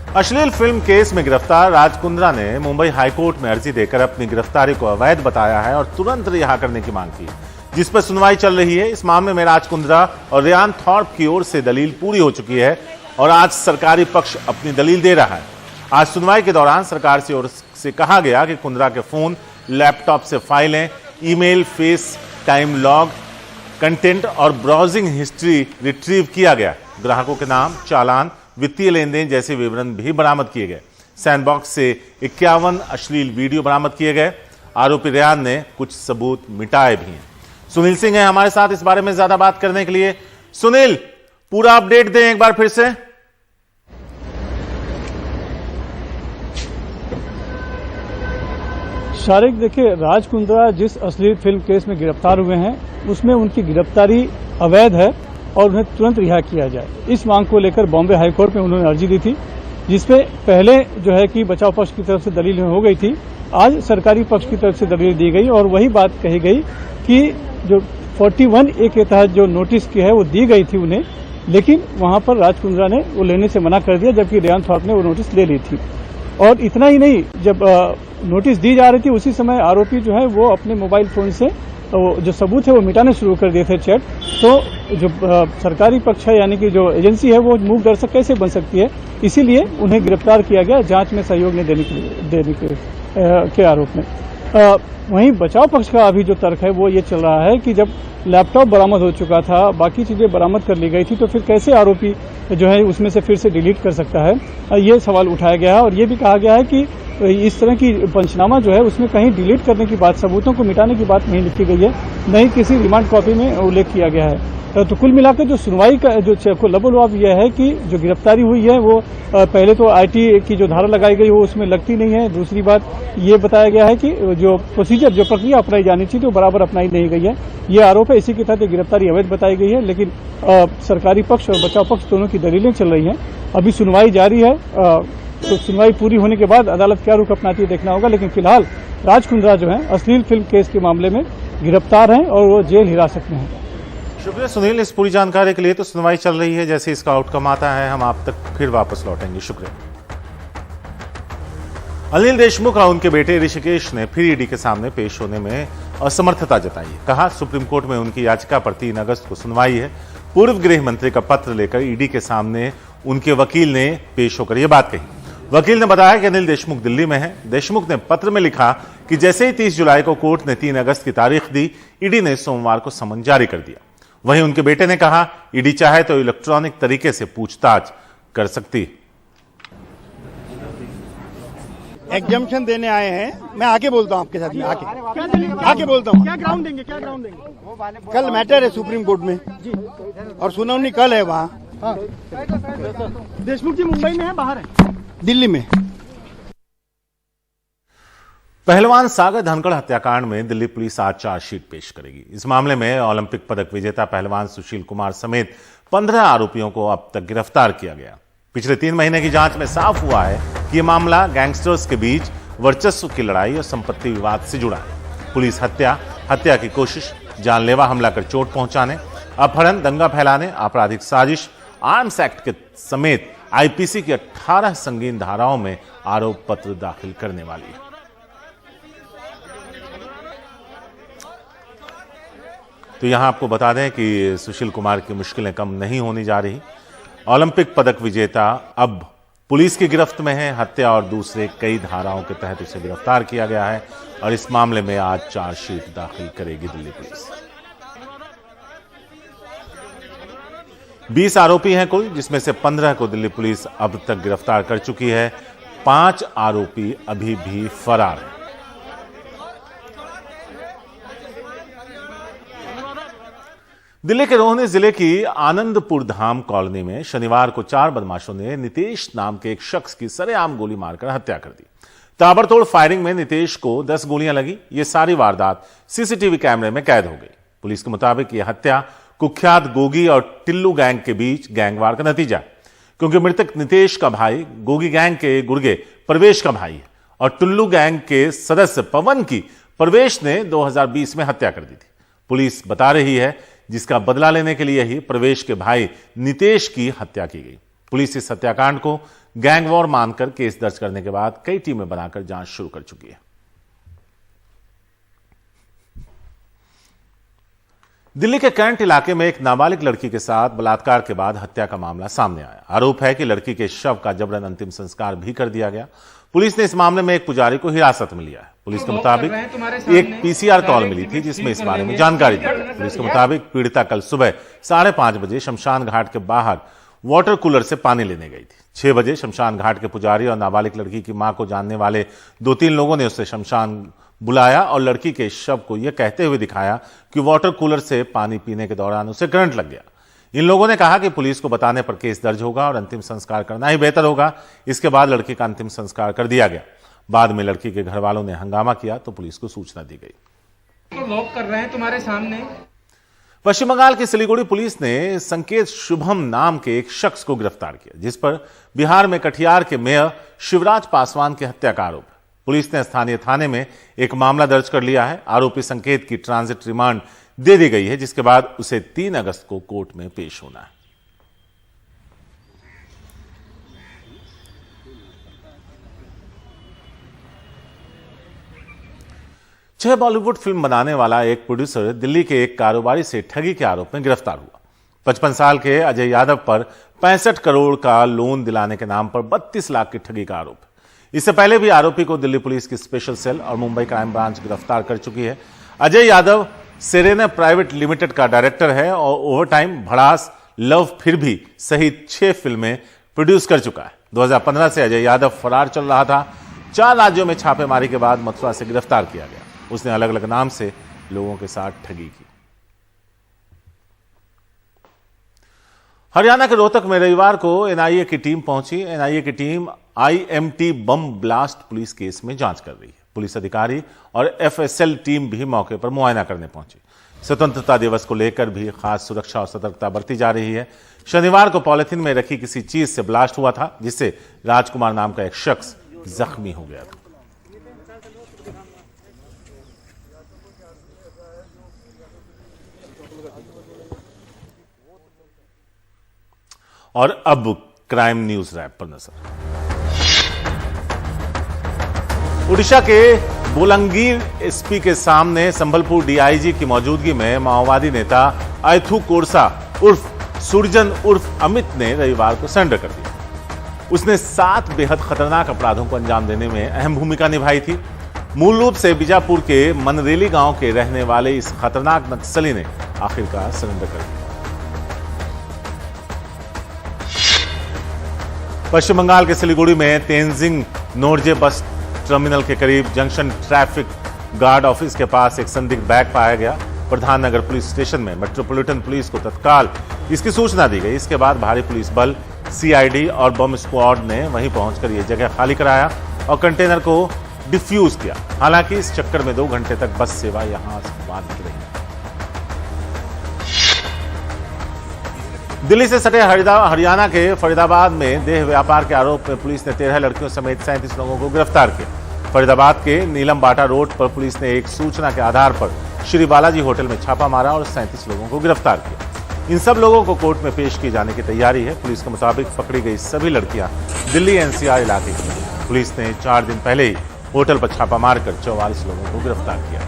अश्लील film case में गिरफ्तार राज कुंद्रा ने मुंबई हाईकोर्ट में अर्जी देकर अपनी गिरफ्तारी को अवैध बताया है और तुरंत रिहा करने की मांग की, जिस पर सुनवाई चल रही है। इस मामले में राज कुंद्रा और रियान थॉर्प की ओर से दलील पूरी हो चुकी है और आज सरकारी पक्ष अपनी दलील दे रहा है। आज सुनवाई के दौरान सरकार की ओर से कहा गया कि कुंद्रा के फोन, लैपटॉप से फाइलें, email, face time log, content और ब्राउजिंग हिस्ट्री रिट्रीव किया गया। ग्राहकों के नाम, चालान, वित्तीय लेन देन जैसे विवरण भी बरामद किए गए। सैंडबॉक्स से 51 अश्लील वीडियो बरामद किए गए। आरोपी रियान ने कुछ सबूत मिटाए भी हैं। सुनील सिंह है हमारे साथ इस बारे में ज्यादा बात करने के लिए। सुनील, पूरा अपडेट दें एक बार फिर से। शारिक, देखिए, राज कुंद्रा जिस अश्लील फिल्म केस में गिरफ्तार हुए हैं उसमें उनकी गिरफ्तारी अवैध है और उन्हें तुरंत रिहा किया जाए, इस मांग को लेकर बॉम्बे हाईकोर्ट में उन्होंने अर्जी दी थी, जिसपे पहले जो है कि बचाव पक्ष की तरफ से दलील हो गई थी। आज सरकारी पक्ष की तरफ से दलील दी गई और वही बात कही गई कि जो 41A के तहत जो नोटिस की है वो दी गई थी उन्हें, लेकिन वहां पर राज कुंद्रा ने वो लेने से मना कर दिया, जबकि रियान थॉर्प ने वो नोटिस ले ली थी। और इतना ही नहीं, जब नोटिस दी जा रही थी उसी समय आरोपी जो है वो अपने मोबाइल फोन से जो सबूत है वो मिटाने शुरू कर दिए थे, चैट। तो जो सरकारी पक्ष है यानी कि जो एजेंसी है वो मूक दर्शक कैसे बन सकती है, इसीलिए उन्हें गिरफ्तार किया गया जांच में सहयोग नहीं देने के आरोप में। वहीं बचाव पक्ष का अभी जो तर्क है वो ये चल रहा है कि जब लैपटॉप बरामद हो चुका था, बाकी चीजें बरामद कर ली गई थी, तो फिर कैसे आरोपी जो है उसमें से फिर से डिलीट कर सकता है, ये सवाल उठाया गया है। और ये भी कहा गया है कि इस तरह की पंचनामा जो है उसमें कहीं डिलीट करने की बात, सबूतों को मिटाने की बात नहीं लिखी गई है, नहीं किसी रिमांड कॉपी में उल्लेख किया गया है। तो कुल मिलाकर जो सुनवाई का जो लबोलबाब यह है कि जो गिरफ्तारी हुई है वो पहले तो आईटी की जो धारा लगाई गई वो उसमें लगती नहीं है। दूसरी बात ये बताया गया है कि जो प्रोसीजर, जो प्रक्रिया अपनाई जानी चाहिए तो बराबर अपनाई नहीं गई है, ये आरोप है। इसी के तहत गिरफ्तारी अवैध बताई गई है, लेकिन सरकारी पक्ष और बचाव पक्ष दोनों की दलीलें चल रही हैं। अभी सुनवाई जारी है, तो सुनवाई पूरी होने के बाद अदालत क्या रुख अपनाती है देखना होगा। लेकिन फिलहाल राज कुंद्रा जो है अश्लील फिल्म केस के मामले में गिरफ्तार हैं और वो जेल हिरासत में हैं। शुक्रिया सुनील इस पूरी जानकारी के लिए। तो सुनवाई चल रही है, जैसे इसका आउटकम आता है हम आप तक फिर वापस लौटेंगे। शुक्रिया। अनिल देशमुख और उनके बेटे ऋषिकेश ने फिर ईडी के सामने पेश होने में असमर्थता जताई है। कहा, सुप्रीम कोर्ट में उनकी याचिका पर 3 अगस्त को सुनवाई है। पूर्व गृह मंत्री का पत्र लेकर ईडी के सामने उनके वकील ने पेश होकर यह बात कही। वकील ने बताया कि अनिल देशमुख दिल्ली में है। देशमुख ने पत्र में लिखा कि जैसे ही 30 जुलाई को कोर्ट ने 3 अगस्त की तारीख दी, ईडी ने सोमवार को समन जारी कर दिया। वहीं उनके बेटे ने कहा, ईडी चाहे तो इलेक्ट्रॉनिक तरीके से पूछताछ कर सकती। एग्जम्पशन देने आए हैं, मैं आके बोलता हूं आपके साथ में, आके बोलता हूं। क्या ग्राउंड देंगे? कल मैटर है सुप्रीम कोर्ट में और सुनवाई कल है वहाँ। देशमुख जी मुंबई में है, बाहर है? दिल्ली में। पहलवान सागर धनखड़ हत्याकांड में दिल्ली पुलिस आज चार्जशीट पेश करेगी। इस मामले में ओलंपिक पदक विजेता पहलवान सुशील कुमार समेत 15 आरोपियों को अब तक गिरफ्तार किया गया। पिछले 3 महीने की जांच में साफ हुआ है कि यह मामला गैंगस्टर्स के बीच वर्चस्व की लड़ाई और संपत्ति विवाद से जुड़ा है। पुलिस हत्या की कोशिश, जानलेवा हमला कर चोट पहुंचाने, अपहरण, दंगा फैलाने, आपराधिक साजिश, आर्म्स एक्ट के समेत आईपीसी की 18 संगीन धाराओं में आरोप पत्र दाखिल करने वाली है। तो यहां आपको बता दें कि सुशील कुमार की मुश्किलें कम नहीं होने जा रही। ओलंपिक पदक विजेता अब पुलिस की गिरफ्त में है। हत्या और दूसरे कई धाराओं के तहत उसे गिरफ्तार किया गया है और इस मामले में आज चार्जशीट दाखिल करेगी दिल्ली पुलिस। 20 आरोपी हैं कुल, जिसमें से 15 को दिल्ली पुलिस अब तक गिरफ्तार कर चुकी है। 5 आरोपी अभी भी फरार हैं। दिल्ली के रोहनी जिले की आनंदपुर धाम कॉलोनी में शनिवार को 4 बदमाशों ने नितेश नाम के एक शख्स की सरेआम गोली मारकर हत्या कर दी। ताबड़तोड़ फायरिंग में नितेश को 10 गोलियां लगी। ये सारी वारदात सीसीटीवी कैमरे में कैद हो गई। पुलिस के मुताबिक यह हत्या कुख्यात गोगी और टिल्लू गैंग के बीच गैंगवार का नतीजा है, क्योंकि मृतक नितेश का भाई गोगी गैंग के गुर्गे प्रवेश का भाई है और टुल्लू गैंग के सदस्य पवन की प्रवेश ने 2020 में हत्या कर दी थी। पुलिस बता रही है जिसका बदला लेने के लिए ही प्रवेश के भाई नितेश की हत्या की गई। पुलिस इस हत्याकांड को गैंग वॉर मानकर केस दर्ज करने के बाद कई टीमें बनाकर जांच शुरू कर चुकी है। दिल्ली के कैंट इलाके में एक नाबालिग लड़की के साथ बलात्कार के बाद हत्या का मामला सामने आया। आरोप है कि लड़की के शव का जबरन अंतिम संस्कार भी कर दिया गया। पुलिस ने इस मामले में एक पुजारी को हिरासत में लिया है। पुलिस के मुताबिक एक पीसीआर कॉल मिली थी जिसमें इस बारे में जानकारी दी। पुलिस के मुताबिक पीड़िता कल सुबह 5:30 बजे शमशान घाट के बाहर वाटर कूलर से पानी लेने गई थी। 6 बजे शमशान घाट के पुजारी और नाबालिग लड़की की मां को जानने वाले 2-3 लोगों ने उसे शमशान बुलाया और लड़की के शव को यह कहते हुए दिखाया कि वाटर कूलर से पानी पीने के दौरान उसे करंट लग गया। इन लोगों ने कहा कि पुलिस को बताने पर केस दर्ज होगा और अंतिम संस्कार करना ही बेहतर होगा। इसके बाद लड़की का अंतिम संस्कार कर दिया गया। बाद में लड़की के घर वालों ने हंगामा किया तो पुलिस को सूचना दी गई। तो लॉक कर रहे हैं तुम्हारे सामने। पश्चिम बंगाल की सिलीगुड़ी पुलिस ने संकेत शुभम नाम के एक शख्स को गिरफ्तार किया जिस पर बिहार में कटिहार के मेयर शिवराज पासवान की हत्या का आरोप है। पुलिस ने स्थानीय थाने में एक मामला दर्ज कर लिया है। आरोपी संकेत की ट्रांजिट रिमांड दे दी गई है जिसके बाद उसे 3 अगस्त को कोर्ट में पेश होना है। छह बॉलीवुड फिल्म बनाने वाला एक प्रोड्यूसर दिल्ली के एक कारोबारी से ठगी के आरोप में गिरफ्तार हुआ। 55 साल के अजय यादव पर 65 करोड़ का लोन दिलाने के नाम पर 32 लाख की ठगी का आरोप है। इससे पहले भी आरोपी को दिल्ली पुलिस की स्पेशल सेल और मुंबई क्राइम ब्रांच गिरफ्तार कर चुकी है। Ajay Yadav Serena private limited का डायरेक्टर है और ओवरटाइम, भड़ास, लव फिर भी सहित 6 फिल्में प्रोड्यूस कर चुका है। 2015 से अजय यादव फरार चल रहा था। 4 राज्यों में छापेमारी के बाद मथुरा से गिरफ्तार किया गया। उसने अलग अलग नाम से लोगों के साथ ठगी की। हरियाणा के रोहतक में रविवार को एनआईए की टीम पहुंची। एनआईए की team IMT bomb blast police case में जांच कर रही है। पुलिस अधिकारी और एफएसएल टीम भी मौके पर मुआयना करने पहुंची। स्वतंत्रता दिवस को लेकर भी खास सुरक्षा और सतर्कता बरती जा रही है। शनिवार को पॉलिथीन में रखी किसी चीज से ब्लास्ट हुआ था जिससे राजकुमार नाम का एक शख्स जख्मी हो गया था। और अब क्राइम न्यूज रैप पर नजर। ओडिशा के बोलंगीर एसपी के सामने संबलपुर डीआईजी की मौजूदगी में माओवादी नेता आयथू कोरसा उर्फ सुरजन उर्फ अमित ने रविवार को सरेंडर कर दिया। उसने 7 बेहद खतरनाक अपराधों को अंजाम देने में अहम भूमिका निभाई थी। मूल रूप से बीजापुर के मनरेली गांव के रहने वाले इस खतरनाक नक्सली ने आखिरकार सरेंडर कर दिया। पश्चिम बंगाल के सिलीगुड़ी में तेंजिंग नोर्जे बस टर्मिनल के करीब जंक्शन ट्रैफिक गार्ड ऑफिस के पास एक संदिग्ध बैग पाया गया। प्रधान नगर पुलिस स्टेशन में मेट्रोपॉलिटन पुलिस को तत्काल इसकी सूचना दी गई। इसके बाद भारी पुलिस बल, सीआईडी और बम स्क्वाड ने वहीं पहुंचकर यह जगह खाली कराया और कंटेनर को डिफ्यूज किया। हालांकि इस चक्कर में 2 घंटे तक बस सेवा यहां बाधित रही। दिल्ली से सटे हरियाणा के फरीदाबाद में देह व्यापार के आरोप में पुलिस ने 13 लड़कियों समेत 37 लोगों को गिरफ्तार किया। फरीदाबाद के नीलम बाटा रोड पर पुलिस ने एक सूचना के आधार पर श्री बालाजी होटल में छापा मारा और 37 लोगों को गिरफ्तार किया। इन सब लोगों को कोर्ट में पेश किए जाने की तैयारी है। पुलिस के मुताबिक पकड़ी गई सभी लड़कियां दिल्ली एनसीआर इलाके की। पुलिस ने 4 दिन पहले ही होटल पर छापा मारकर 44 लोगों को गिरफ्तार किया।